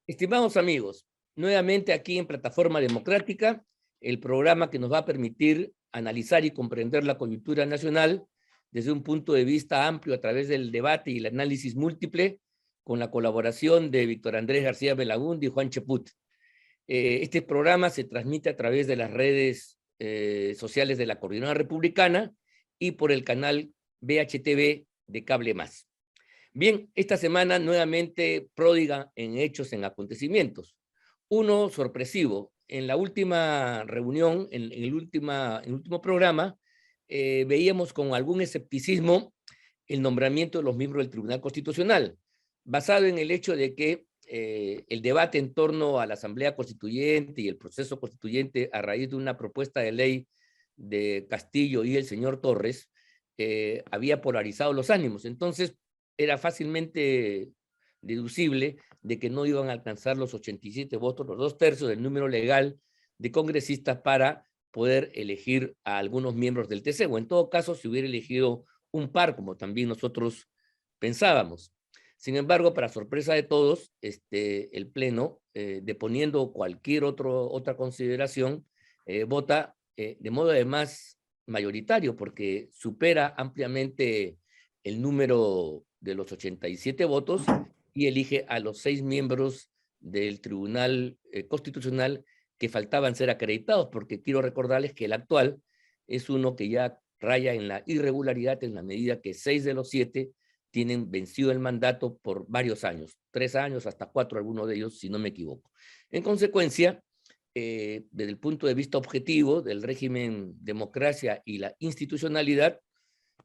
Estimados amigos, nuevamente aquí en Plataforma Democrática, el programa que nos va a permitir analizar y comprender la coyuntura nacional desde un punto de vista amplio a través del debate y el análisis múltiple, con la colaboración de Víctor Andrés García Belaúnde y Juan Cheput. Este programa se transmite a través de las redes sociales de la Coordinadora Republicana y por el canal BHTV de Cable Más. Bien, esta semana nuevamente pródiga en hechos, en acontecimientos. Uno sorpresivo. En la última reunión, en el último programa, veíamos con algún escepticismo el nombramiento de los miembros del Tribunal Constitucional, basado en el hecho de que el debate en torno a la Asamblea Constituyente y el proceso constituyente a raíz de una propuesta de ley de Castillo y el señor Torres había polarizado los ánimos. Entonces, era fácilmente deducible de que no iban a alcanzar los 87 votos, los 2/3 del número legal de congresistas para poder elegir a algunos miembros del TC, o en todo caso se hubiera elegido un par, como también nosotros pensábamos. Sin embargo, para sorpresa de todos, el Pleno, deponiendo cualquier otra consideración, vota de modo además mayoritario, porque supera ampliamente el número de los 87 votos y elige a los 6 miembros del Tribunal Constitucional que faltaban ser acreditados, porque quiero recordarles que el actual es uno que ya raya en la irregularidad en la medida que 6 de los 7 tienen vencido el mandato por varios años, 3 años hasta 4, algunos de ellos, si no me equivoco. En consecuencia, desde el punto de vista objetivo del régimen democracia y la institucionalidad,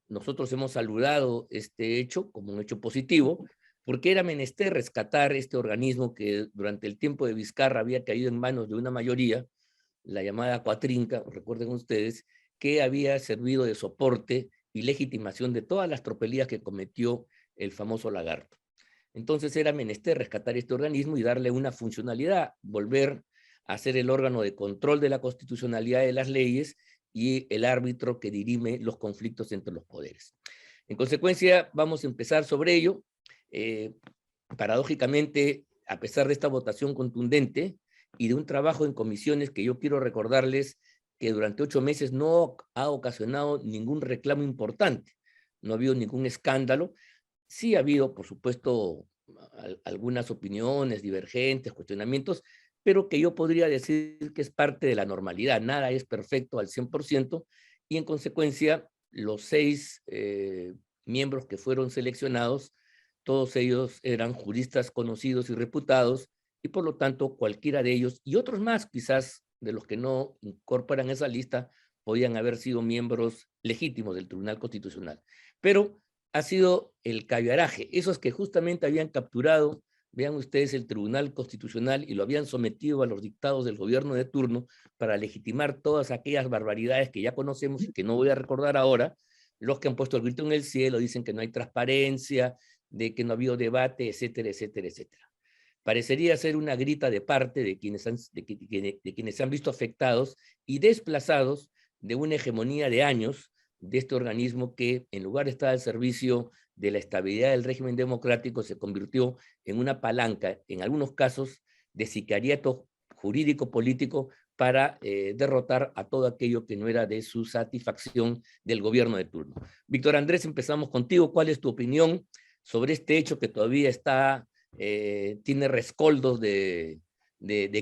nosotros hemos saludado este hecho como un hecho positivo, porque era menester rescatar este organismo que durante el tiempo de Vizcarra había caído en manos de una mayoría, la llamada Cuatrinca, recuerden ustedes, que había servido de soporte y legitimación de todas las tropelías que cometió el famoso Lagarto. Entonces era menester rescatar este organismo y darle una funcionalidad, volver a ser el órgano de control de la constitucionalidad de las leyes y el árbitro que dirime los conflictos entre los poderes. En consecuencia, vamos a empezar sobre ello. Paradójicamente, a pesar de esta votación contundente y de un trabajo en comisiones que yo quiero recordarles que durante 8 meses no ha ocasionado ningún reclamo importante, no ha habido ningún escándalo. Sí ha habido, por supuesto, algunas opiniones divergentes, cuestionamientos, pero que yo podría decir que es parte de la normalidad. Nada es perfecto al 100% y en consecuencia los 6 miembros que fueron seleccionados, todos ellos eran juristas conocidos y reputados y por lo tanto cualquiera de ellos y otros más quizás de los que no incorporan esa lista podían haber sido miembros legítimos del Tribunal Constitucional. Pero ha sido el caviaraje, esos que justamente habían capturado, vean ustedes, el Tribunal Constitucional y lo habían sometido a los dictados del gobierno de turno para legitimar todas aquellas barbaridades que ya conocemos y que no voy a recordar ahora, los que han puesto el grito en el cielo, dicen que no hay transparencia, de que no ha habido debate, etcétera, etcétera, etcétera. Parecería ser una grita de parte de quienes se han visto afectados y desplazados de una hegemonía de años de este organismo que, en lugar de estar al servicio de la estabilidad del régimen democrático, se convirtió en una palanca, en algunos casos, de sicariato jurídico-político para derrotar a todo aquello que no era de su satisfacción del gobierno de turno. Víctor Andrés, empezamos contigo. ¿Cuál es tu opinión sobre este hecho que todavía tiene rescoldos de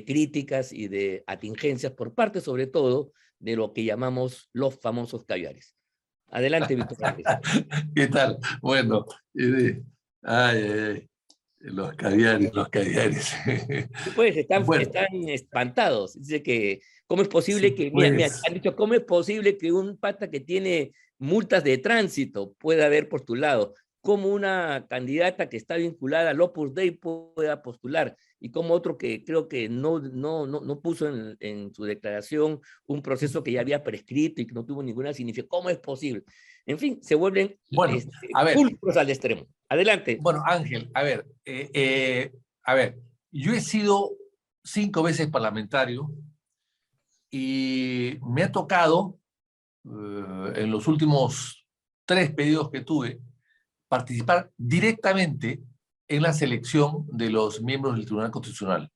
críticas y de atingencias por parte, sobre todo, de lo que llamamos los famosos caviares? Adelante, Víctor Andrés. ¿Qué tal? Bueno, los caviares, los caviares. Pues están Bueno, espantados. Dice que, ¿cómo es posible sí, que, mira, pues, han dicho, ¿cómo es posible que un pata que tiene multas de tránsito pueda haber postulado? ¿Cómo una candidata que está vinculada al Opus Dei pueda postular? Y como otro que creo que no puso en su declaración un proceso que ya había prescrito y que no tuvo ninguna significación. ¿Cómo es posible? En fin, se vuelven bueno, a ver, pulcros al extremo. Adelante. bueno, Ángel, a ver, yo he sido 5 veces parlamentario y me ha tocado, en los últimos 3 periodos que tuve, participar directamente en la selección de los miembros del Tribunal Constitucional.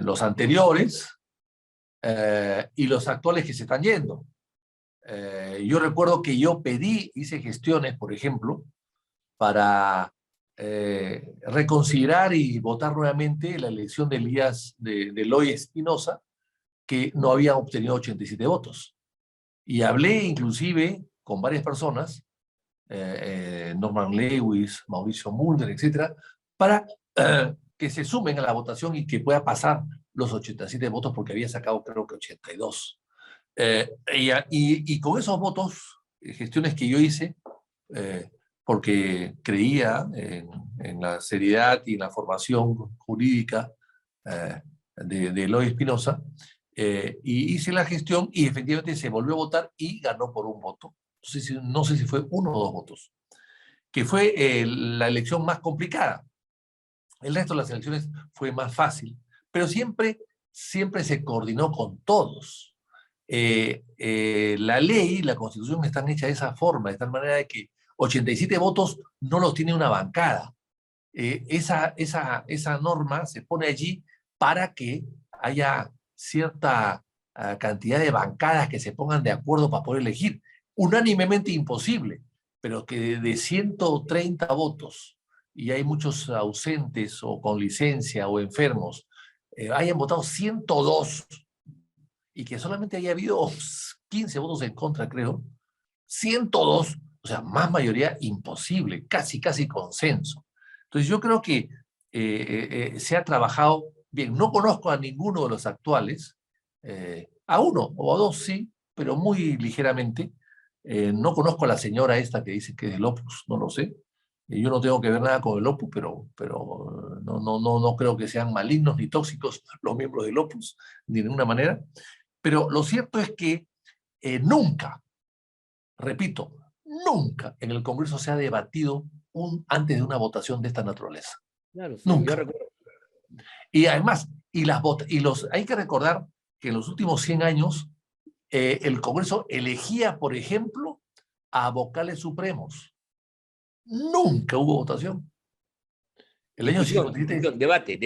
Los anteriores y los actuales que se están yendo. Yo recuerdo que yo hice gestiones, por ejemplo, para reconsiderar y votar nuevamente la elección de Eloy Espinosa, que no había obtenido 87 votos. Y hablé inclusive con varias personas, Norman Lewis, Mauricio Mulder, etcétera, para que se sumen a la votación y que pueda pasar los 87 votos, porque había sacado creo que 82. Y con esos votos, gestiones que yo hice, porque creía en la seriedad y en la formación jurídica de Eloy Espinosa, y hice la gestión y efectivamente se volvió a votar y ganó por un voto. No sé si fue 1 o 2 votos, que fue la elección más complicada. El resto de las elecciones fue más fácil, pero siempre se coordinó con todos. La ley, la Constitución están hechas de esa forma, de tal manera de que 87 votos no los tiene una bancada. Esa norma se pone allí para que haya cierta cantidad de bancadas que se pongan de acuerdo para poder elegir. Unánimemente imposible, pero que de 130 votos, y hay muchos ausentes o con licencia o enfermos, hayan votado 102 y que solamente haya habido 15 votos en contra, creo, 102, o sea, más mayoría imposible, casi consenso. Entonces yo creo que se ha trabajado bien. No conozco a ninguno de los actuales, a uno o a dos sí, pero muy ligeramente. No conozco a la señora esta que dice que es del Opus, no lo sé. Yo no tengo que ver nada con el Opus, pero no creo que sean malignos ni tóxicos los miembros del Opus, ni de ninguna manera. Pero lo cierto es que nunca, repito, nunca en el Congreso se ha debatido antes de una votación de esta naturaleza. Claro, sí, Nunca. yo recuerdo. Y además, hay que recordar que en los últimos 100 años el Congreso elegía, por ejemplo, a vocales supremos. Nunca hubo votación. El año 57... Debate,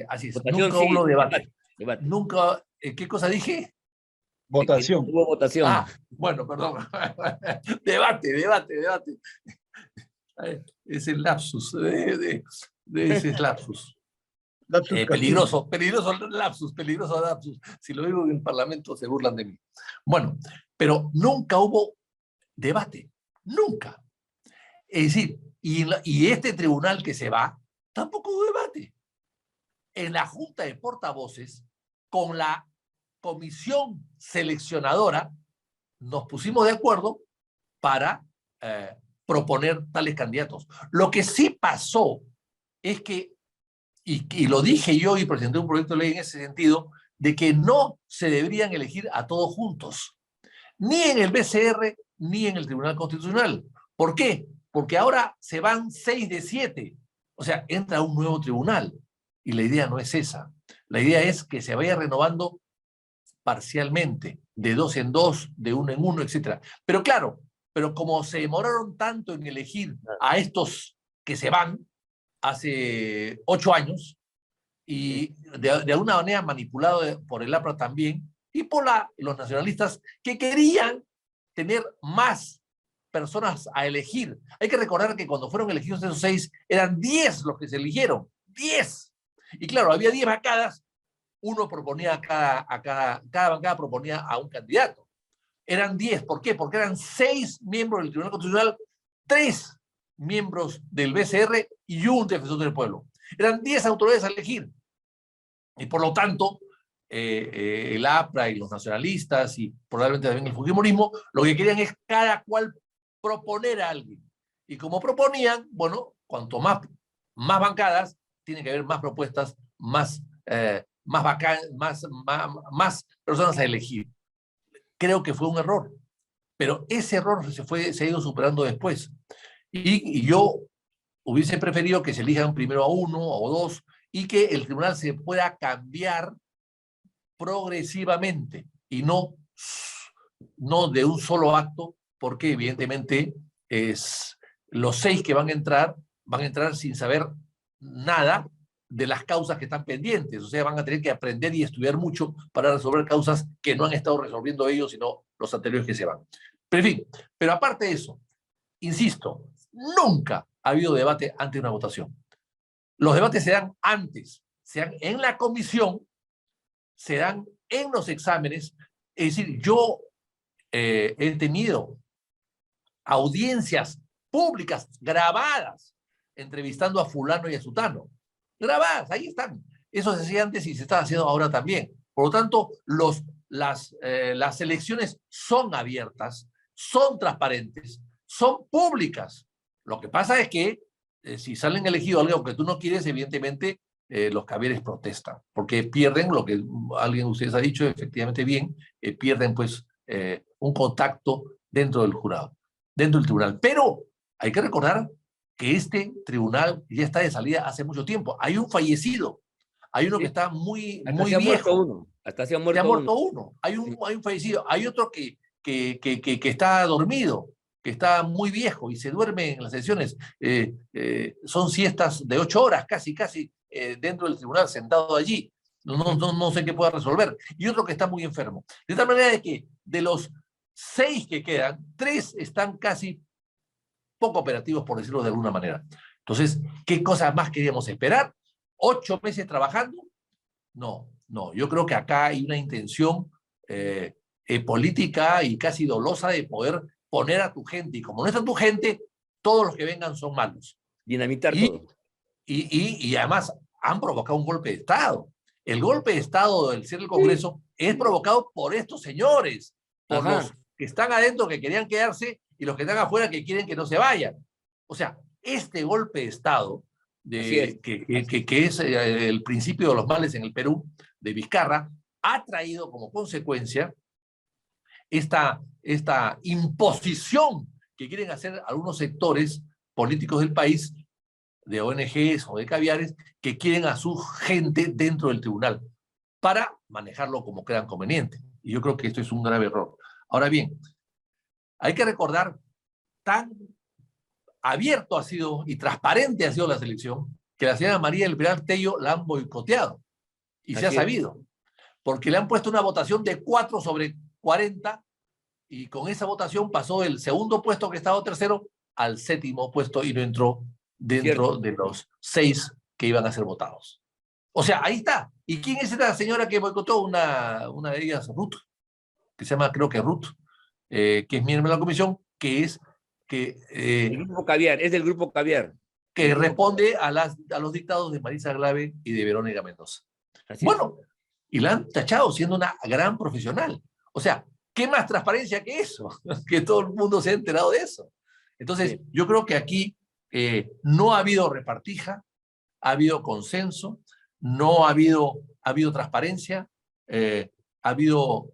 así es. votación, Nunca sí, hubo debate. debate. Nunca, ¿qué cosa dije? Votación. Hubo votación. Bueno, perdón. debate. Es el lapsus de ese lapsus. Peligroso lapsus. Si lo digo en el Parlamento se burlan de mí. Bueno, pero nunca hubo debate. Nunca. Es decir, y este tribunal que se va, tampoco hubo debate. En la Junta de Portavoces, con la comisión seleccionadora, nos pusimos de acuerdo para proponer tales candidatos. Lo que sí pasó es que, y lo dije yo y presenté un proyecto de ley en ese sentido, de que no se deberían elegir a todos juntos, ni en el BCR ni en el Tribunal Constitucional. ¿Por qué? Porque ahora se van 6 de 7, o sea, entra un nuevo tribunal, y la idea no es esa. La idea es que se vaya renovando parcialmente, de 2 en 2, de 1 en 1, etc. Pero claro, como se demoraron tanto en elegir a estos que se van hace 8 años, y de alguna manera manipulado por el APRA también, y por los nacionalistas que querían tener más personas a elegir. Hay que recordar que cuando fueron elegidos esos 6, eran 10 los que se eligieron, 10. Y claro, había 10 bancadas, uno proponía cada bancada proponía a un candidato. Eran 10, ¿por qué? Porque eran 6 miembros del Tribunal Constitucional, 3 miembros del BCR y un defensor del pueblo. Eran 10 autoridades a elegir. Y por lo tanto, el APRA y los nacionalistas y probablemente también el fujimorismo, lo que querían es cada cual proponer a alguien. Y como proponían, bueno, cuanto más bancadas, tiene que haber más propuestas, más personas a elegir. Creo que fue un error, pero ese error se ha ido superando después. Y yo hubiese preferido que se elijan primero a 1 o 2 y que el tribunal se pueda cambiar progresivamente y no de un solo acto, porque evidentemente es los 6 que van a entrar sin saber nada de las causas que están pendientes. O sea, van a tener que aprender y estudiar mucho para resolver causas que no han estado resolviendo ellos, sino los anteriores que se van. Pero en fin, pero aparte de eso, insisto, nunca ha habido debate antes de una votación. Los debates se dan antes, se dan en la comisión, se dan en los exámenes. Es decir, yo he tenido audiencias públicas grabadas entrevistando a fulano y a sutano. Grabadas, ahí están. Eso se hacía antes y se está haciendo ahora también. Por lo tanto, las elecciones son abiertas, son transparentes, son públicas. Lo que pasa es que si salen elegidos algo que tú no quieres, evidentemente los caviares protestan, porque pierden lo que alguien de ustedes ha dicho efectivamente bien, pierden pues un contacto dentro del jurado, dentro del tribunal. Pero hay que recordar que este tribunal ya está de salida hace mucho tiempo. Hay un fallecido, hay uno que está muy viejo. Hasta se ha muerto uno. Hay un fallecido, hay otro que está dormido, que está muy viejo y se duerme en las sesiones. Son siestas de 8 horas, casi dentro del tribunal, sentado allí. No sé qué pueda resolver. Y otro que está muy enfermo. De tal manera de que de los 6 que quedan, 3 están casi poco operativos, por decirlo de alguna manera. Entonces, ¿qué cosas más queríamos esperar? ¿8 meses trabajando? No. Yo creo que acá hay una intención política y casi dolosa de poder poner a tu gente. Y como no está tu gente, todos los que vengan son malos. Dinamitar todo. Y además han provocado un golpe de Estado. El golpe de Estado del cierre del Congreso es provocado por estos señores, por los que están adentro que querían quedarse y los que están afuera que quieren que no se vayan. O sea, este golpe de Estado, que es el principio de los males en el Perú, de Vizcarra, ha traído como consecuencia esta imposición que quieren hacer algunos sectores políticos del país, de ONGs o de caviares, que quieren a su gente dentro del tribunal para manejarlo como crean conveniente. Y yo creo que esto es un grave error. Ahora bien, hay que recordar, tan abierto ha sido y transparente ha sido la selección, que la señora María del Pilar Tello la han boicoteado. Y se ha sabido. Porque le han puesto una votación de 4/40 y con esa votación pasó del segundo puesto que estaba tercero al 7º puesto y no entró dentro de los 6 que iban a ser votados. O sea, ahí está. ¿Y quién es esta señora que boicotó? Una de ellas, Ruth, que se llama, creo que Ruth, que es miembro de la comisión, el grupo Caviar, es del grupo Caviar. Que responde a los dictados de Marisa Glave y de Verónica Mendoza. Bueno, y la han tachado siendo una gran profesional. O sea, ¿qué más transparencia que eso? Que todo el mundo se ha enterado de eso. Entonces, yo creo que aquí no ha habido repartija, ha habido consenso, no ha habido transparencia, ha habido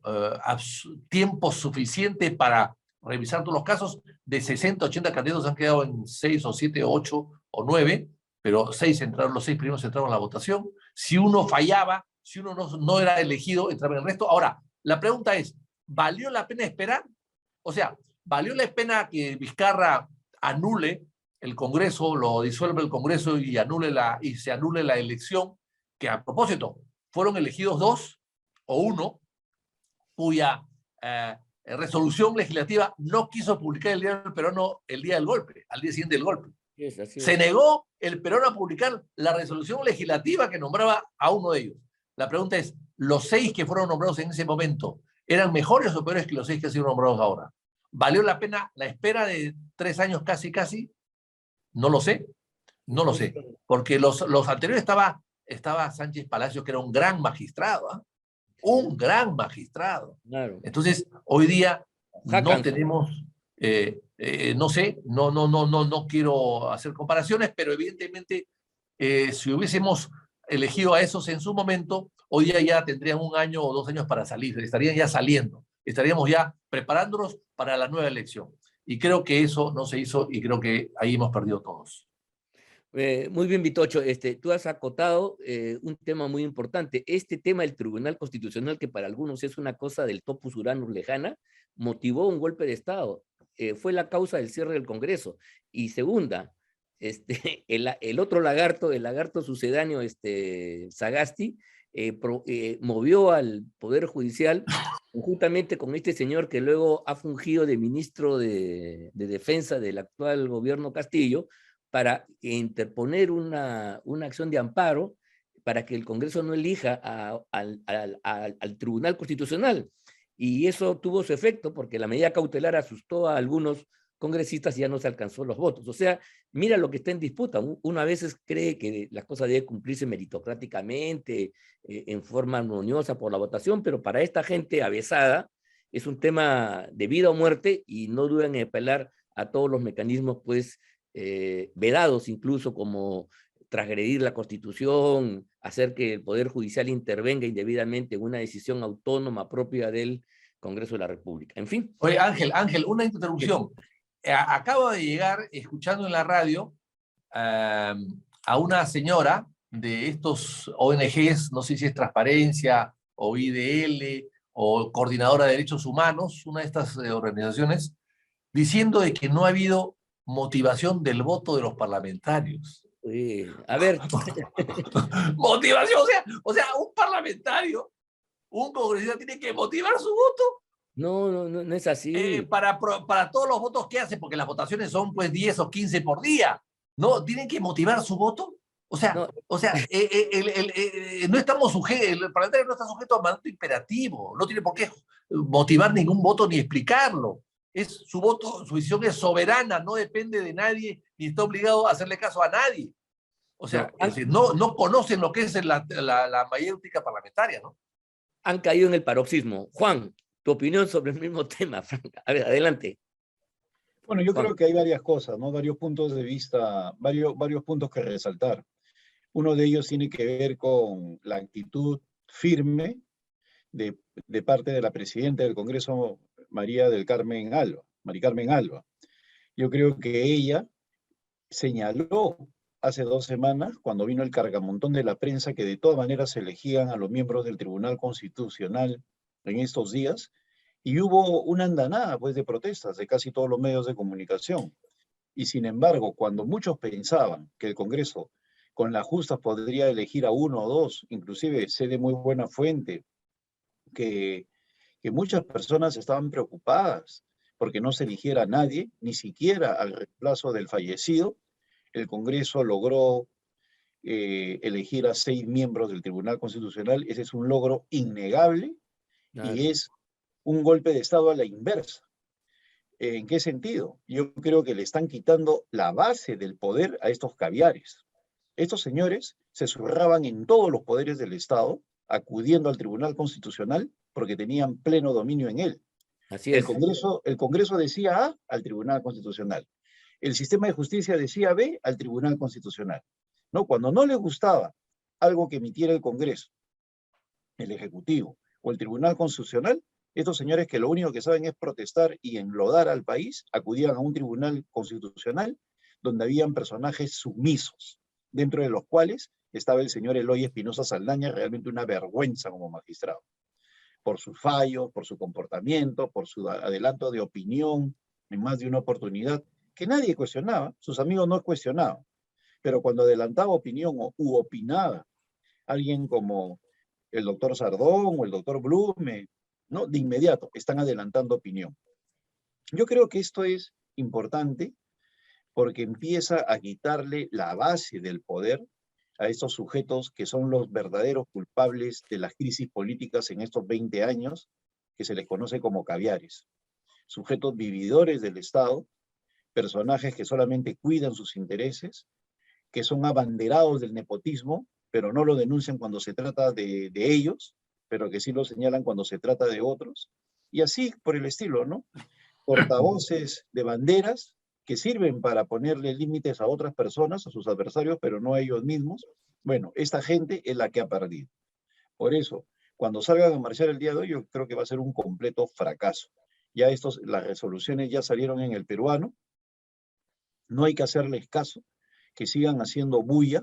tiempo suficiente para revisar todos los casos. De 60, 80 candidatos han quedado en 6 o 7 o 8 o 9, pero los 6 primeros entraron a la votación. Si uno fallaba, si uno no era elegido, entraba en el resto. Ahora, la pregunta es, ¿valió la pena esperar? O sea, ¿valió la pena que Vizcarra anule el Congreso, lo disuelve el Congreso y se anule la elección? Que a propósito, fueron elegidos 2 o 1, cuya resolución legislativa no quiso publicar el diario del peruano el día del golpe, al día siguiente del golpe. Se negó el Perón a publicar la resolución legislativa que nombraba a uno de ellos. La pregunta es, ¿los 6 que fueron nombrados en ese momento eran mejores o peores que los 6 que han sido nombrados ahora? ¿Valió la pena la espera de 3 años casi? No lo sé, porque los anteriores estaba Sánchez Palacios, que era un gran magistrado, un gran magistrado. Claro. Entonces, hoy día no tenemos, no sé, no quiero hacer comparaciones, pero evidentemente si hubiésemos elegido a esos en su momento, hoy día ya tendrían 1 año o 2 años para salir, estarían ya saliendo, estaríamos ya preparándonos para la nueva elección. Y creo que eso no se hizo y creo que ahí hemos perdido todos. Muy bien, Vitocho. Tú has acotado un tema muy importante. Este tema del Tribunal Constitucional, que para algunos es una cosa del topus uranus lejana, motivó un golpe de Estado. fue la causa del cierre del Congreso. Y segunda, el otro lagarto, el lagarto sucedáneo, Sagasti, movió al Poder Judicial conjuntamente con este señor que luego ha fungido de ministro de Defensa del actual gobierno Castillo, para interponer una acción de amparo para que el Congreso no elija al Tribunal Constitucional. Y eso tuvo su efecto porque la medida cautelar asustó a algunos congresistas y ya no se alcanzó los votos. O sea, mira lo que está en disputa. Uno a veces cree que las cosas deben cumplirse meritocráticamente, en forma armoniosa por la votación, pero para esta gente avesada es un tema de vida o muerte y no dudan en apelar a todos los mecanismos, pues, vedados incluso, como transgredir la Constitución, hacer que el Poder Judicial intervenga indebidamente en una decisión autónoma propia del Congreso de la República. En fin. Oye, Ángel, una interrupción. Acabo de llegar, escuchando en la radio, a una señora de estos ONGs, no sé si es Transparencia o IDL o Coordinadora de Derechos Humanos, una de estas organizaciones, diciendo de que no ha habido motivación del voto de los parlamentarios. A ver. Motivación, o sea, un parlamentario, un congresista tiene que motivar su voto. No es así. Para todos los votos que hace, porque las votaciones son pues 10 o 15 por día, ¿no? ¿Tienen que motivar su voto? O sea, no estamos el parlamentario no está sujeto a mandato imperativo, no tiene por qué motivar ningún voto ni explicarlo. Es su voto, su decisión es soberana, no depende de nadie, ni está obligado a hacerle caso a nadie. O sea, no conocen lo que es la mayéutica parlamentaria, ¿no? Han caído en el paroxismo. Juan, tu opinión sobre el mismo tema, Frank. A ver, adelante. Bueno, yo creo que hay varias cosas, ¿no? Varios puntos de vista, varios puntos que resaltar. Uno de ellos tiene que ver con la actitud firme de parte de la presidenta del Congreso, María Carmen Alba. Yo creo que ella señaló hace 2 semanas, cuando vino el cargamontón de la prensa, que de todas maneras se elegían a los miembros del Tribunal Constitucional en estos días, y hubo una andanada, pues, de protestas de casi todos los medios de comunicación. Y sin embargo, cuando muchos pensaban que el Congreso con las justas podría elegir a 1 o 2, inclusive sé de muy buena fuente que muchas personas estaban preocupadas porque no se eligiera a nadie, ni siquiera al reemplazo del fallecido, el Congreso logró elegir a 6 miembros del Tribunal Constitucional. Ese es un logro innegable, claro, y es un golpe de Estado a la inversa. ¿En qué sentido? Yo creo que le están quitando la base del poder a estos caviares. Estos señores se zurraban en todos los poderes del Estado, acudiendo al Tribunal Constitucional porque tenían pleno dominio en él. Así es. El Congreso decía A al Tribunal Constitucional. El sistema de justicia decía B al Tribunal Constitucional. ¿No? Cuando no les gustaba algo que emitiera el Congreso, el Ejecutivo o el Tribunal Constitucional, estos señores, que lo único que saben es protestar y enlodar al país, acudían a un Tribunal Constitucional donde habían personajes sumisos, dentro de los cuales estaba el señor Eloy Espinosa Saldaña, realmente una vergüenza como magistrado, por sus fallos, por su comportamiento, por su adelanto de opinión en más de una oportunidad, que nadie cuestionaba, sus amigos no cuestionaban, pero cuando adelantaba opinión u opinaba alguien como el doctor Sardón o el doctor Blume, ¿no? De inmediato están adelantando opinión. Yo creo que esto es importante porque empieza a quitarle la base del poder a estos sujetos que son los verdaderos culpables de las crisis políticas en estos 20 años, que se les conoce como caviares. Sujetos vividores del Estado, personajes que solamente cuidan sus intereses, que son abanderados del nepotismo, pero no lo denuncian cuando se trata de ellos, pero que sí lo señalan cuando se trata de otros, y así por el estilo, ¿no? Portavoces de banderas que sirven para ponerle límites a otras personas, a sus adversarios, pero no a ellos mismos. Bueno, esta gente es la que ha perdido. Por eso, cuando salgan a marchar el día de hoy, yo creo que va a ser un completo fracaso. Ya las resoluciones ya salieron en el peruano, no hay que hacerles caso, que sigan haciendo bulla,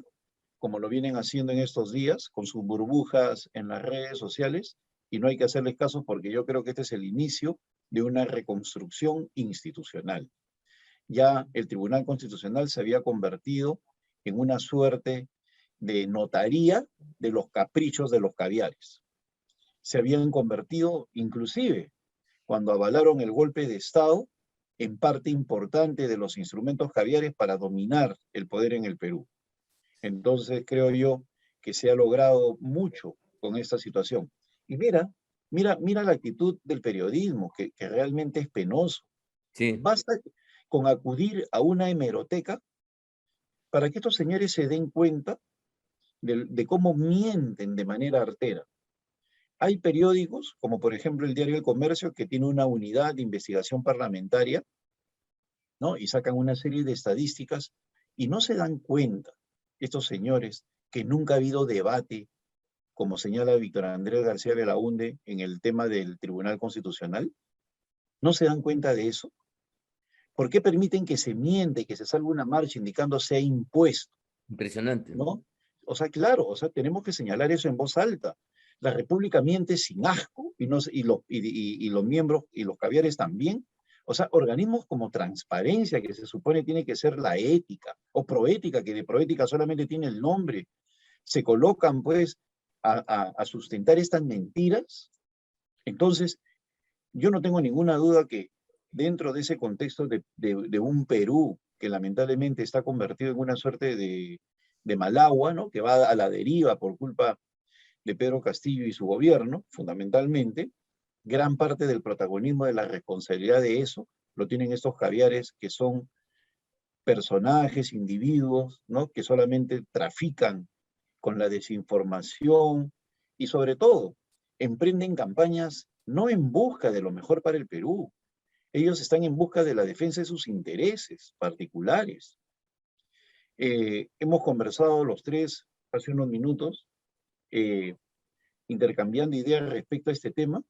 como lo vienen haciendo en estos días, con sus burbujas en las redes sociales, y no hay que hacerles caso porque yo creo que este es el inicio de una reconstrucción institucional. Ya el Tribunal Constitucional se había convertido en una suerte de notaría de los caprichos de los caviares. Se habían convertido, inclusive, cuando avalaron el golpe de Estado, en parte importante de los instrumentos caviares para dominar el poder en el Perú. Entonces, creo yo que se ha logrado mucho con esta situación. Y mira la actitud del periodismo, que realmente es penoso. Sí. Basta con acudir a una hemeroteca para que estos señores se den cuenta de cómo mienten de manera artera. Hay periódicos, como por ejemplo el Diario El Comercio, que tiene una unidad de investigación parlamentaria, ¿no? Y sacan una serie de estadísticas y no se dan cuenta, estos señores, que nunca ha habido debate, como señala Víctor Andrés García Belaúnde en el tema del Tribunal Constitucional. ¿No se dan cuenta de eso? ¿Por qué permiten que se miente, que se salga una marcha indicando sea impuesto? Impresionante. ¿No? O sea, claro, o sea, tenemos que señalar eso en voz alta. La República miente sin asco y los miembros y los caviares también. O sea, organismos como Transparencia, que se supone tiene que ser la ética, o Proética, que de Proética solamente tiene el nombre, se colocan pues a sustentar estas mentiras. Entonces, yo no tengo ninguna duda que dentro de ese contexto de un Perú que lamentablemente está convertido en una suerte de Malagua, ¿no? Que va a la deriva por culpa de Pedro Castillo y su gobierno, fundamentalmente, gran parte del protagonismo de la responsabilidad de eso lo tienen estos caviares que son personajes, individuos, ¿no? Que solamente trafican con la desinformación y sobre todo emprenden campañas no en busca de lo mejor para el Perú. Ellos están en busca de la defensa de sus intereses particulares. Hemos conversado los tres hace unos minutos, intercambiando ideas respecto a este tema.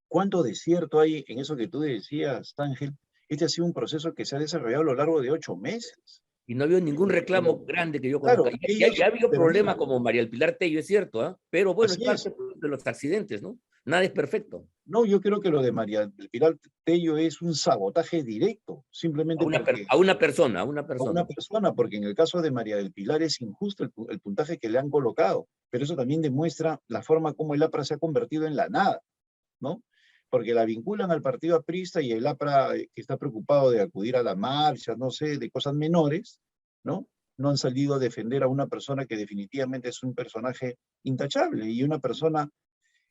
¿Cuánto desierto hay en eso que tú decías, Ángel? Este ha sido un proceso que se ha desarrollado a lo largo de 8 meses. Y no ha habido ningún reclamo grande que yo conozca. Claro, Ya ha habido problemas mira, como María del Pilar Tello, es cierto, pero bueno, es así parte es. de los accidentes, ¿no? Nada es perfecto. No, yo creo que lo de María del Pilar Tello es un sabotaje directo, simplemente porque A una persona. a una persona, porque en el caso de María del Pilar es injusto el puntaje que le han colocado, pero eso también demuestra la forma como el APRA se ha convertido en la nada, ¿no? Porque la vinculan al partido aprista y el APRA, que está preocupado de acudir a la marcha, no sé, de cosas menores, ¿no? No han salido a defender a una persona que definitivamente es un personaje intachable y una persona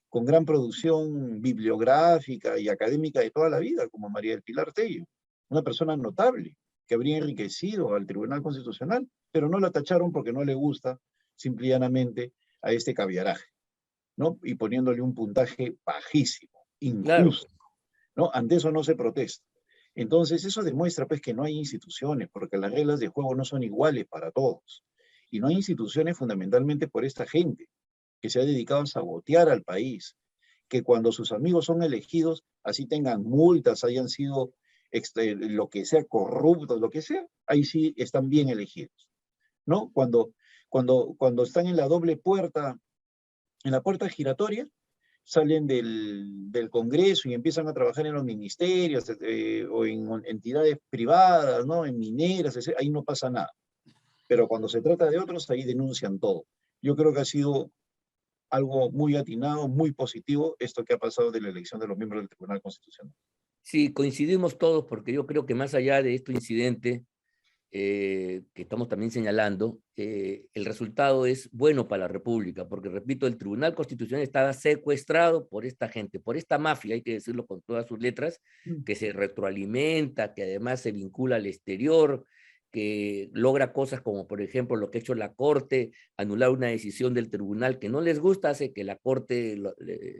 con gran producción bibliográfica y académica de toda la vida, como María del Pilar Tello, una persona notable que habría enriquecido al Tribunal Constitucional, pero no la tacharon porque no le gusta simple y llanamente a este caviaraje, ¿no? Y poniéndole un puntaje bajísimo, injusto, claro, ¿no? Ante eso no se protesta. Entonces eso demuestra pues que no hay instituciones, porque las reglas de juego no son iguales para todos. Y no hay instituciones fundamentalmente por esta gente que se ha dedicado a sabotear al país, que cuando sus amigos son elegidos, así tengan multas, hayan sido lo que sea, corruptos, lo que sea, ahí sí están bien elegidos, ¿no? Cuando están en la doble puerta, en la puerta giratoria, salen del Congreso y empiezan a trabajar en los ministerios o en entidades privadas, ¿no? En mineras, etc., ahí no pasa nada. Pero cuando se trata de otros, ahí denuncian todo. Yo creo que ha sido algo muy atinado, muy positivo, esto que ha pasado de la elección de los miembros del Tribunal Constitucional. Sí, coincidimos todos, porque yo creo que más allá de este incidente que estamos también señalando, el resultado es bueno para la República, porque, repito, el Tribunal Constitucional estaba secuestrado por esta gente, por esta mafia, hay que decirlo con todas sus letras, que se retroalimenta, que además se vincula al exterior, que logra cosas como, por ejemplo, lo que ha hecho la Corte, anular una decisión del tribunal que no les gusta, hace que la Corte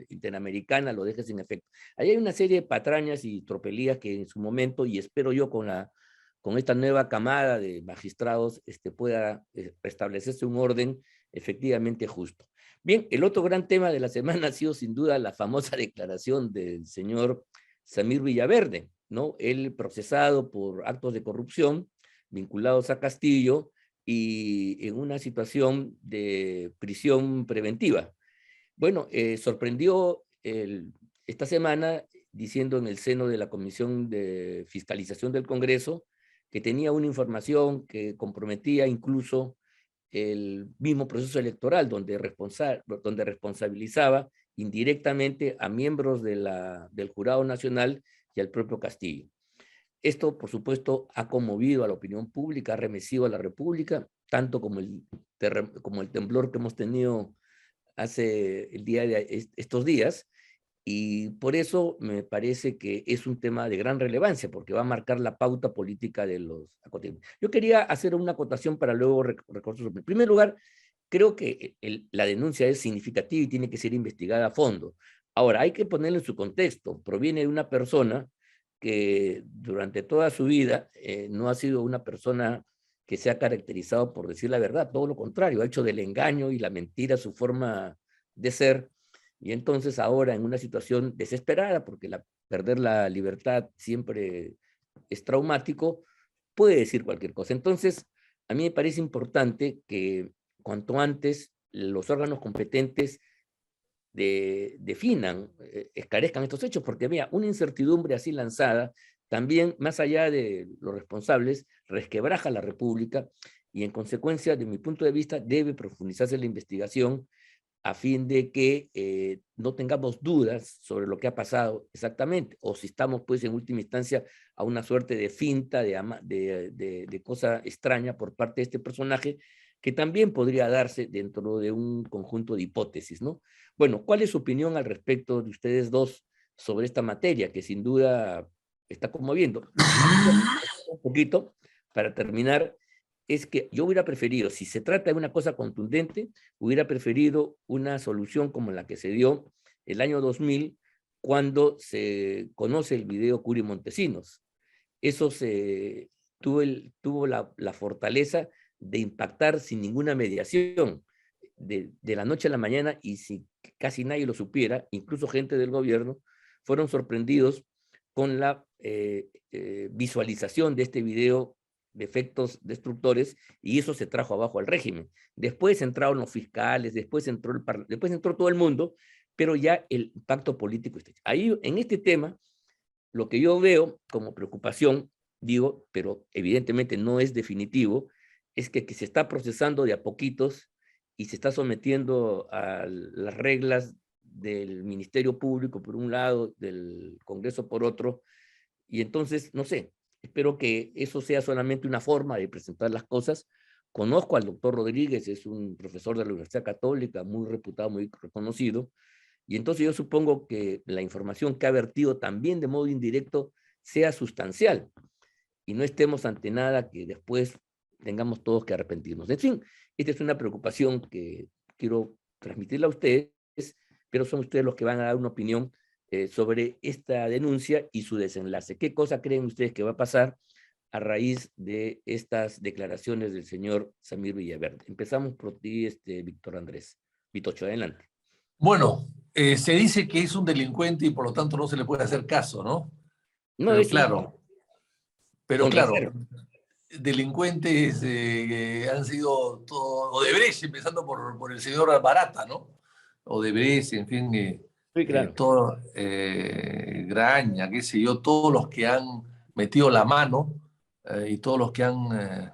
Interamericana lo deje sin efecto. Ahí hay una serie de patrañas y tropelías que en su momento, y espero yo con esta nueva camada de magistrados pueda restablecerse un orden efectivamente justo. Bien, el otro gran tema de la semana ha sido sin duda la famosa declaración del señor Samir Villaverde, ¿no? Él procesado por actos de corrupción vinculados a Castillo y en una situación de prisión preventiva. Bueno, sorprendió esta semana diciendo en el seno de la Comisión de Fiscalización del Congreso que tenía una información que comprometía incluso el mismo proceso electoral, donde responsabilizaba indirectamente a miembros del Jurado Nacional y al propio Castillo. Esto, por supuesto, ha conmovido a la opinión pública, ha remecido a la República, tanto como el temblor que hemos tenido hace estos días, y por eso me parece que es un tema de gran relevancia, porque va a marcar la pauta política de los acontecimientos. Yo quería hacer una acotación para luego recordar. En primer lugar, creo que la denuncia es significativa y tiene que ser investigada a fondo. Ahora, hay que ponerlo en su contexto. Proviene de una persona que durante toda su vida no ha sido una persona que se ha caracterizado por decir la verdad, todo lo contrario, ha hecho del engaño y la mentira su forma de ser, y entonces ahora en una situación desesperada, porque perder la libertad siempre es traumático, puede decir cualquier cosa. Entonces, a mí me parece importante que cuanto antes los órganos competentes definan, esclarezcan estos hechos, porque mira, una incertidumbre así lanzada, también más allá de los responsables, resquebraja la República y en consecuencia, de mi punto de vista, debe profundizarse la investigación a fin de que no tengamos dudas sobre lo que ha pasado exactamente, o si estamos pues en última instancia a una suerte de finta, de cosa extraña por parte de este personaje, que también podría darse dentro de un conjunto de hipótesis, ¿no? Bueno, ¿cuál es su opinión al respecto de ustedes dos sobre esta materia que sin duda está conmoviendo? Un poquito, para terminar, es que yo hubiera preferido, si se trata de una cosa contundente, hubiera preferido una solución como la que se dio el año 2000, cuando se conoce el video Curi Montesinos. Eso tuvo la fortaleza de impactar sin ninguna mediación, de la noche a la mañana, y sin que casi nadie lo supiera, incluso gente del gobierno, fueron sorprendidos con la visualización de este video de efectos destructores, y eso se trajo abajo al régimen. Después entraron los fiscales, después entró todo el mundo, pero ya el impacto político está hecho. Ahí, en este tema, lo que yo veo como preocupación, digo, pero evidentemente no es definitivo, es que se está procesando de a poquitos y se está sometiendo a las reglas del Ministerio Público por un lado, del Congreso por otro, y entonces, no sé, espero que eso sea solamente una forma de presentar las cosas. Conozco al doctor Rodríguez, es un profesor de la Universidad Católica, muy reputado, muy reconocido, y entonces yo supongo que la información que ha vertido también de modo indirecto sea sustancial y no estemos ante nada que después tengamos todos que arrepentirnos. En fin, esta es una preocupación que quiero transmitirla a ustedes, pero son ustedes los que van a dar una opinión sobre esta denuncia y su desenlace. ¿Qué cosa creen ustedes que va a pasar a raíz de estas declaraciones del señor Samir Villaverde? Empezamos por ti, Víctor Andrés. Vitocho, adelante. Bueno, se dice que es un delincuente y por lo tanto no se le puede hacer caso, ¿no? No, pero es claro, pero con claro, reserva. delincuentes han sido todo, Odebrecht, empezando por el señor Barata, ¿no? Odebrecht, en fin, Sí, claro. todo, Graña, qué sé yo, todos los que han metido la mano y todos los que han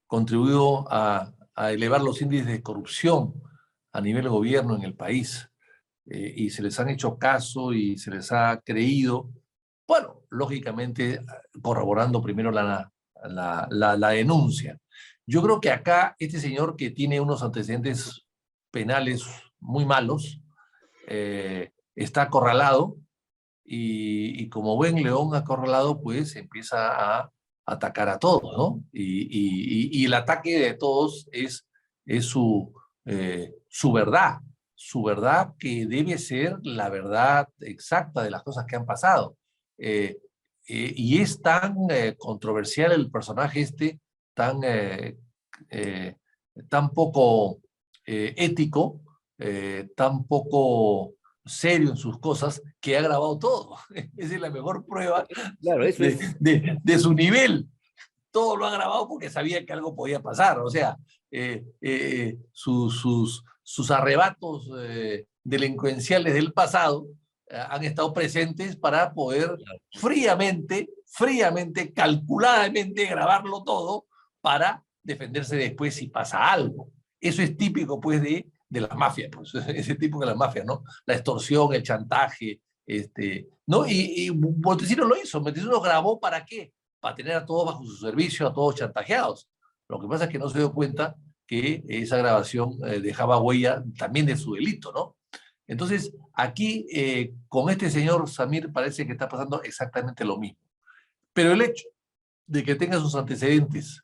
contribuido a elevar los índices de corrupción a nivel gobierno en el país. Y se les han hecho caso y se les ha creído, bueno, lógicamente corroborando primero la denuncia. Yo creo que acá este señor, que tiene unos antecedentes penales muy malos, está acorralado y como buen león acorralado, pues empieza a atacar a todos, ¿no? Y el ataque de todos es su verdad que debe ser la verdad exacta de las cosas que han pasado. Y es tan controversial el personaje tan, tan poco ético, tan poco serio en sus cosas, que ha grabado todo. Esa es la mejor prueba Claro, eso es. de su nivel. Todo lo ha grabado porque sabía que algo podía pasar. O sea, sus arrebatos delincuenciales del pasado han estado presentes para poder fríamente, calculadamente grabarlo todo para defenderse después si pasa algo. Eso es típico, pues, de la mafia, pues, ese típico de la mafia, ¿no? La extorsión, el chantaje, ¿no? Y Montesinos lo hizo. Montesinos grabó ¿para qué? Para tener a todos bajo su servicio, a todos chantajeados. Lo que pasa es que no se dio cuenta que esa grabación dejaba huella también de su delito, ¿no? Entonces, aquí, con este señor Samir, parece que está pasando exactamente lo mismo. Pero el hecho de que tenga sus antecedentes...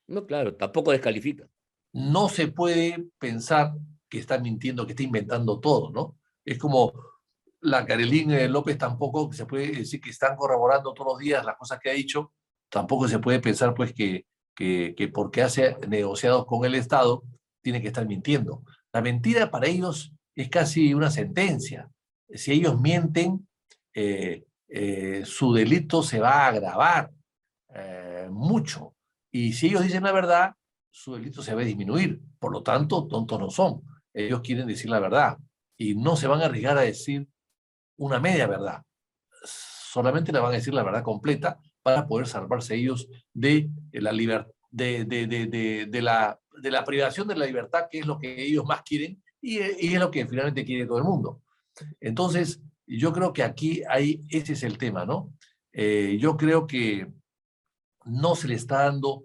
No, claro, tampoco descalifica. No se puede pensar que está mintiendo, que está inventando todo, ¿no? Es como la Carolina López tampoco se puede decir que están corroborando todos los días las cosas que ha dicho, tampoco se puede pensar pues que porque hace negociados con el Estado tiene que estar mintiendo. La mentira para ellos es casi una sentencia. Si ellos mienten, su delito se va a agravar mucho. Y si ellos dicen la verdad, su delito se va a disminuir. Por lo tanto, tontos no son. Ellos quieren decir la verdad y no se van a arriesgar a decir una media verdad. Solamente le van a decir la verdad completa para poder salvarse ellos de la libertad, de la privación de la libertad, que es lo que ellos más quieren y es lo que finalmente quiere todo el mundo. Entonces, yo creo que aquí ese es el tema, ¿no? Yo creo que no se le está dando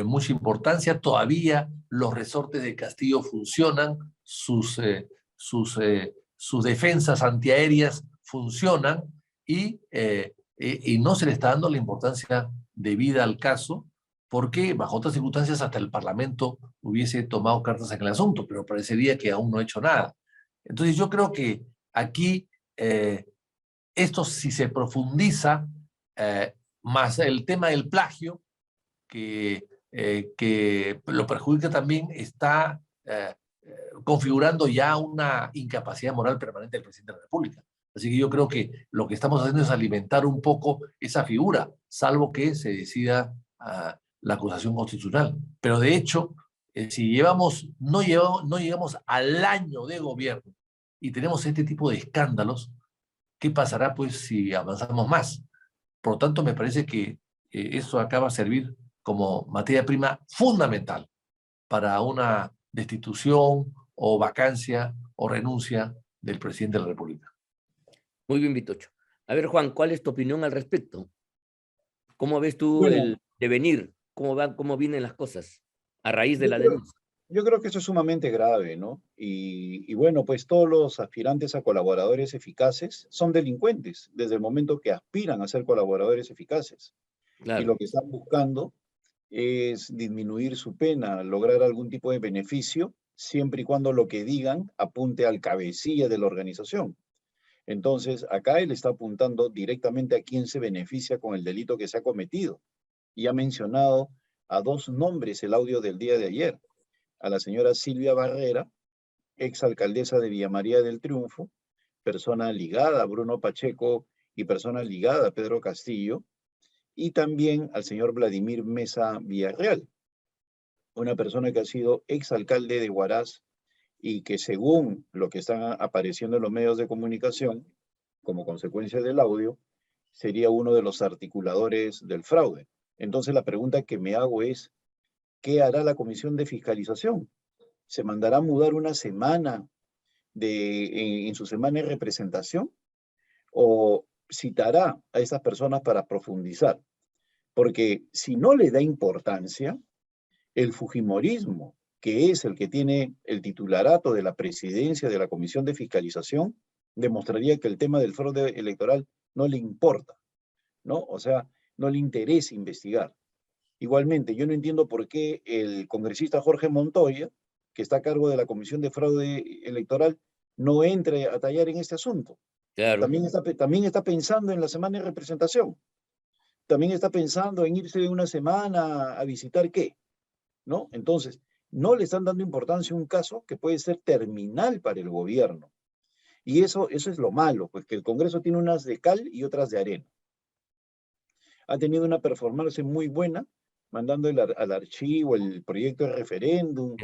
mucha importancia. Todavía los resortes de Castillo funcionan, sus defensas antiaéreas funcionan y no se le está dando la importancia debida al caso, porque bajo otras circunstancias hasta el Parlamento hubiese tomado cartas en el asunto, pero parecería que aún no ha hecho nada. Entonces yo creo que aquí esto, si se profundiza, más el tema del plagio, que lo perjudica, también está configurando ya una incapacidad moral permanente del presidente de la República. Así que yo creo que lo que estamos haciendo es alimentar un poco esa figura, salvo que se decida la acusación constitucional. Pero de hecho, si no llegamos al año de gobierno y tenemos este tipo de escándalos, ¿qué pasará pues si avanzamos más? Por lo tanto, me parece que eso acaba a servir como materia prima fundamental para una destitución o vacancia o renuncia del presidente de la República. Muy bien, Vitocho. A ver, Juan, ¿cuál es tu opinión al respecto? ¿Cómo ves tú el devenir? ¿Cómo vienen las cosas a raíz de la denuncia? Yo creo que eso es sumamente grave, ¿no? Y bueno, pues todos los aspirantes a colaboradores eficaces son delincuentes desde el momento que aspiran a ser colaboradores eficaces. Claro. Y lo que están buscando es disminuir su pena, lograr algún tipo de beneficio, siempre y cuando lo que digan apunte al cabecilla de la organización. Entonces, acá él está apuntando directamente a quién se beneficia con el delito que se ha cometido. Y ha mencionado a dos nombres el audio del día de ayer. A la señora Silvia Barrera, exalcaldesa de Villa María del Triunfo, persona ligada a Bruno Pacheco y persona ligada a Pedro Castillo, y también al señor Vladimir Mesa Villarreal, una persona que ha sido exalcalde de Huaraz y que, según lo que están apareciendo en los medios de comunicación, como consecuencia del audio, sería uno de los articuladores del fraude. Entonces la pregunta que me hago es, ¿qué hará la Comisión de Fiscalización? ¿Se mandará a mudar una semana en su semana de representación? ¿O citará a esas personas para profundizar? Porque si no le da importancia, el fujimorismo, que es el que tiene el titularato de la presidencia de la Comisión de Fiscalización, demostraría que el tema del fraude electoral no le importa, ¿no? O sea, no le interesa investigar. Igualmente, yo no entiendo por qué el congresista Jorge Montoya, que está a cargo de la Comisión de Fraude Electoral, no entre a tallar en este asunto. Claro. También está pensando en la semana de representación. También está pensando en irse una semana a visitar qué, ¿no? Entonces, no le están dando importancia a un caso que puede ser terminal para el gobierno. Y eso es lo malo, pues que el Congreso tiene unas de cal y otras de arena. Ha tenido una performance muy buena, mandando al archivo el proyecto de referéndum,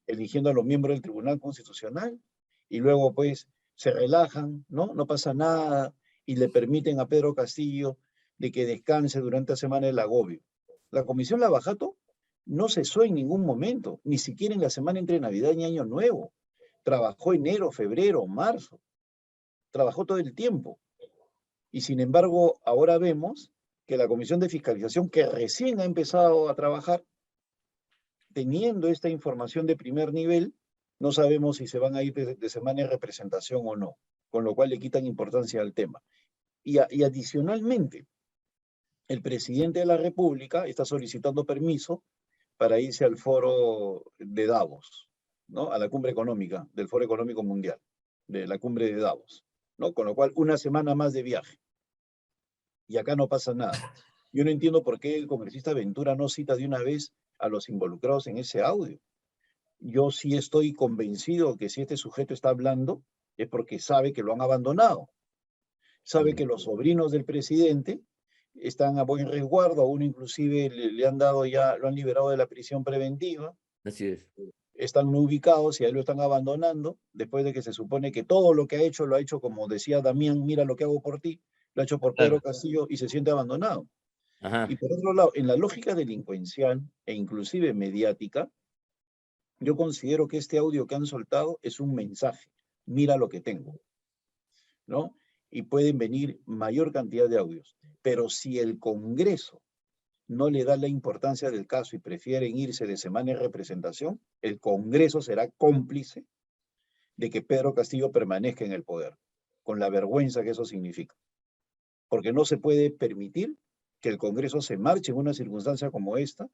eligiendo a los miembros del Tribunal Constitucional, y luego pues se relajan, ¿no? No pasa nada, y le permiten a Pedro Castillo de que descanse durante la semana el agobio. La Comisión Lavajato no cesó en ningún momento, ni siquiera en la semana entre Navidad y Año Nuevo. Trabajó enero, febrero, marzo. Trabajó todo el tiempo. Y sin embargo, ahora vemos que la Comisión de Fiscalización, que recién ha empezado a trabajar, teniendo esta información de primer nivel, no sabemos si se van a ir de semana de representación o no, con lo cual le quitan importancia al tema. Y adicionalmente, el presidente de la República está solicitando permiso para irse al foro de Davos, ¿no? A la cumbre económica del Foro Económico Mundial, de la cumbre de Davos, ¿no? Con lo cual, una semana más de viaje. Y acá no pasa nada. Yo no entiendo por qué el congresista Ventura no cita de una vez a los involucrados en ese audio. Yo sí estoy convencido que si este sujeto está hablando es porque sabe que lo han abandonado. Sabe que los sobrinos del presidente están a buen resguardo, a uno inclusive le han dado ya, lo han liberado de la prisión preventiva. Así es. Están no ubicados y a él lo están abandonando, después de que se supone que todo lo que ha hecho, lo ha hecho como decía Damián, mira lo que hago por ti, lo ha hecho por Pedro Castillo y se siente abandonado. Ajá. Y por otro lado, en la lógica delincuencial e inclusive mediática, yo considero que este audio que han soltado es un mensaje. Mira lo que tengo, ¿no? Y pueden venir mayor cantidad de audios. Pero si el Congreso no le da la importancia del caso y prefieren irse de semana de representación, el Congreso será cómplice de que Pedro Castillo permanezca en el poder, con la vergüenza que eso significa. Porque no se puede permitir que el Congreso se marche en una circunstancia como esta,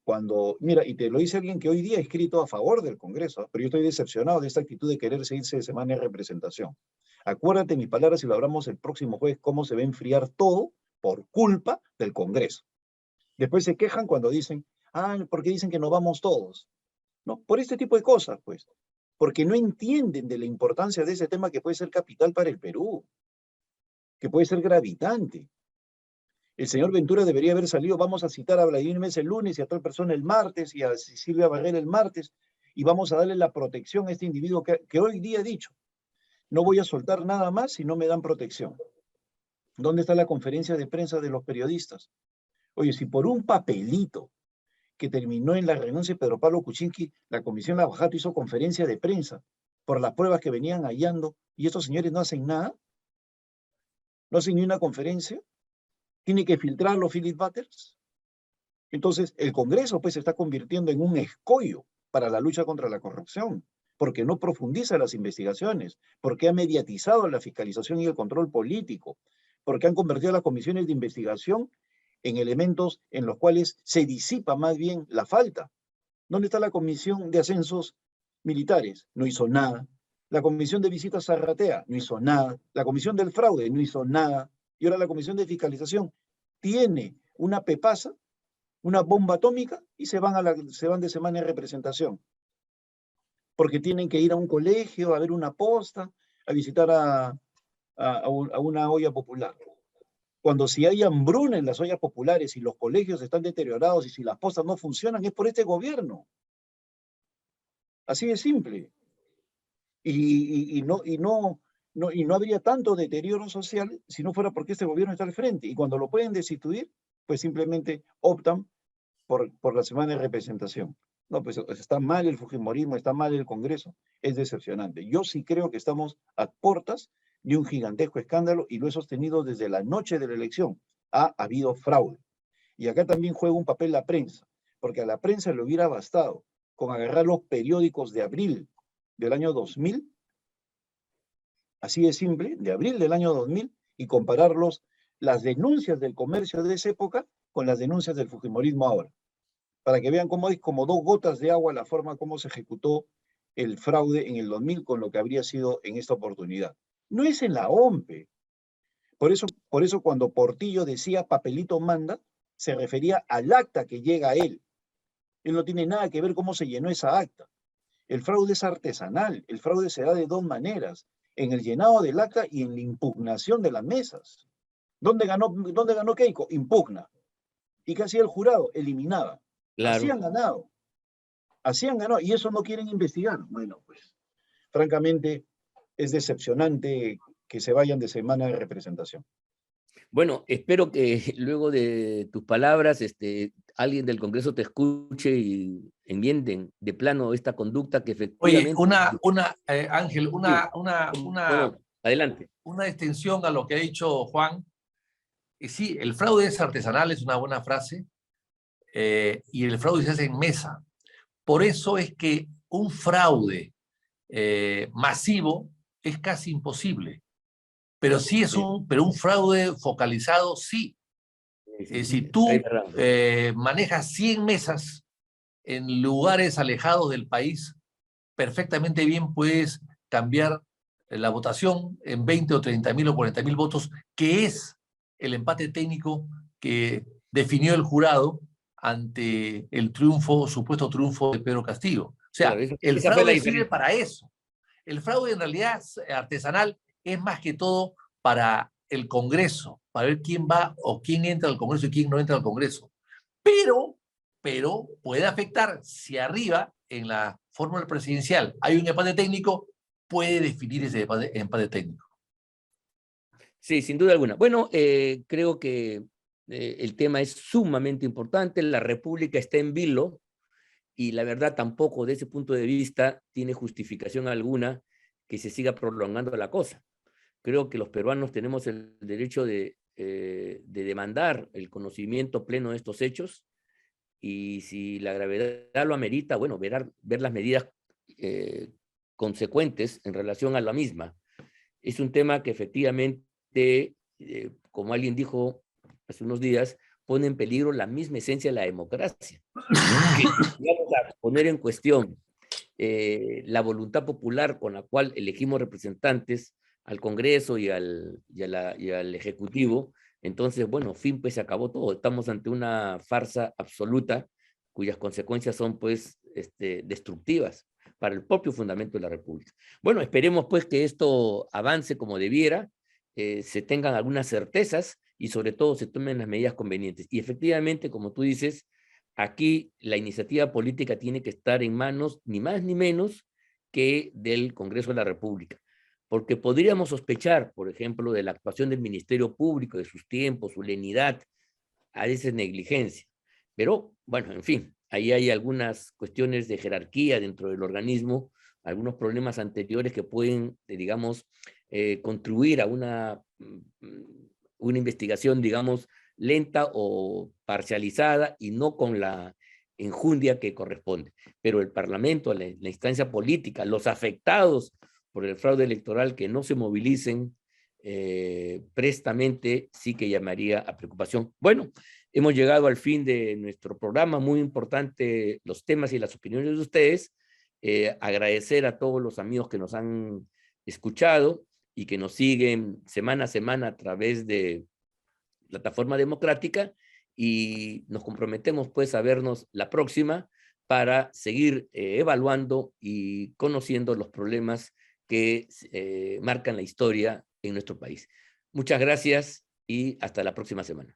cuando, mira, y te lo dice alguien que hoy día ha escrito a favor del Congreso, pero yo estoy decepcionado de esta actitud de querer irse de semana de representación. Acuérdate mis palabras y lo hablamos el próximo jueves, cómo se va a enfriar todo por culpa del Congreso. Después se quejan cuando dicen, porque dicen que no vamos todos. ¿No? Por este tipo de cosas, pues. Porque no entienden de la importancia de ese tema que puede ser capital para el Perú, que puede ser gravitante. El señor Ventura debería haber salido, vamos a citar a Vladimir Mesa el lunes y a tal persona el martes y a Silvia Barrera el martes, y vamos a darle la protección a este individuo que hoy día ha dicho, no voy a soltar nada más si no me dan protección. ¿Dónde está la conferencia de prensa de los periodistas? Oye, si por un papelito que terminó en la renuncia de Pedro Pablo Kuczynski, la Comisión Lavajato hizo conferencia de prensa por las pruebas que venían hallando, y estos señores no hacen nada, no hacen ni una conferencia, tiene que filtrarlo Philip Butters. Entonces, el Congreso pues se está convirtiendo en un escollo para la lucha contra la corrupción, porque no profundiza las investigaciones, porque ha mediatizado la fiscalización y el control político, porque han convertido las comisiones de investigación en elementos en los cuales se disipa más bien la falta. ¿Dónde está la comisión de ascensos militares? No hizo nada. La comisión de visitas Zarratea no hizo nada. La comisión del fraude no hizo nada. Y ahora la comisión de fiscalización tiene una pepasa, una bomba atómica, y se van de semana de representación. Porque tienen que ir a un colegio, a ver una posta, a visitar a una olla popular. Cuando si hay hambruna en las ollas populares y los colegios están deteriorados y si las postas no funcionan, es por este gobierno. Así de simple. Y no habría tanto deterioro social si no fuera porque este gobierno está al frente. Y cuando lo pueden destituir, pues simplemente optan por la semana de representación. No, pues está mal el fujimorismo, está mal el Congreso, es decepcionante. Yo sí creo que estamos a puertas de un gigantesco escándalo y lo he sostenido desde la noche de la elección. Ha habido fraude. Y acá también juega un papel la prensa, porque a la prensa le hubiera bastado con agarrar los periódicos de abril del año 2000, así de simple, de abril del año 2000, y compararlos, las denuncias del comercio de esa época con las denuncias del fujimorismo ahora, para que vean cómo es como dos gotas de agua la forma como se ejecutó el fraude en el 2000 con lo que habría sido en esta oportunidad. No es en la OMPE. Por eso cuando Portillo decía papelito manda, se refería al acta que llega a él. Él no tiene nada que ver cómo se llenó esa acta. El fraude es artesanal, el fraude se da de dos maneras, en el llenado del acta y en la impugnación de las mesas. ¿Dónde ganó Keiko? Impugna. ¿Y qué hacía el jurado? Eliminaba. Claro. Así han ganado, y eso no quieren investigar. Bueno, pues, francamente, es decepcionante que se vayan de semana de representación. Bueno, espero que luego de tus palabras alguien del Congreso te escuche y enmienden de plano esta conducta que Oye, efectivamente... Ángel, Bueno, adelante. una extensión a lo que ha dicho Juan. Sí, el fraude es artesanal, es una buena frase, y el fraude se hace en mesa. Por eso es que un fraude masivo es casi imposible. Pero sí es pero un fraude focalizado, sí. Si tú manejas 100 mesas en lugares alejados del país, perfectamente bien puedes cambiar la votación en 20 o 30.000 o 40.000 votos, que es el empate técnico que definió el jurado ante el supuesto triunfo de Pedro Castillo. O sea, claro, el fraude sirve para eso. El fraude en realidad artesanal es más que todo para el Congreso, para ver quién va o quién entra al Congreso y quién no entra al Congreso. Pero puede afectar si arriba, en la fórmula presidencial, hay un empate técnico, puede definir ese empate técnico. Sí, sin duda alguna. Bueno, creo que el tema es sumamente importante. La República está en vilo y la verdad tampoco desde ese punto de vista tiene justificación alguna que se siga prolongando la cosa. Creo que los peruanos tenemos el derecho de demandar el conocimiento pleno de estos hechos y si la gravedad lo amerita, bueno, ver las medidas consecuentes en relación a la misma. Es un tema que efectivamente, como alguien dijo hace unos días, pone en peligro la misma esencia de la democracia. Vamos a poner en cuestión la voluntad popular con la cual elegimos representantes al Congreso y al Ejecutivo. Entonces, bueno, fin, pues se acabó todo. Estamos ante una farsa absoluta cuyas consecuencias son, pues, destructivas para el propio fundamento de la República. Bueno, esperemos, pues, que esto avance como debiera, se tengan algunas certezas y sobre todo se tomen las medidas convenientes. Y efectivamente, como tú dices, aquí la iniciativa política tiene que estar en manos ni más ni menos que del Congreso de la República. Porque podríamos sospechar, por ejemplo, de la actuación del Ministerio Público, de sus tiempos, su lenidad, a veces negligencia. Pero, bueno, en fin, ahí hay algunas cuestiones de jerarquía dentro del organismo, algunos problemas anteriores que pueden, digamos, contribuir a una investigación, digamos, lenta o parcializada y no con la enjundia que corresponde. Pero el Parlamento, la instancia política, los afectados por el fraude electoral que no se movilicen prestamente, sí que llamaría a preocupación. Bueno, hemos llegado al fin de nuestro programa, muy importante los temas y las opiniones de ustedes. Agradecer a todos los amigos que nos han escuchado y que nos siguen semana a semana a través de Plataforma Democrática y nos comprometemos pues a vernos la próxima para seguir evaluando y conociendo los problemas que marcan la historia en nuestro país. Muchas gracias y hasta la próxima semana.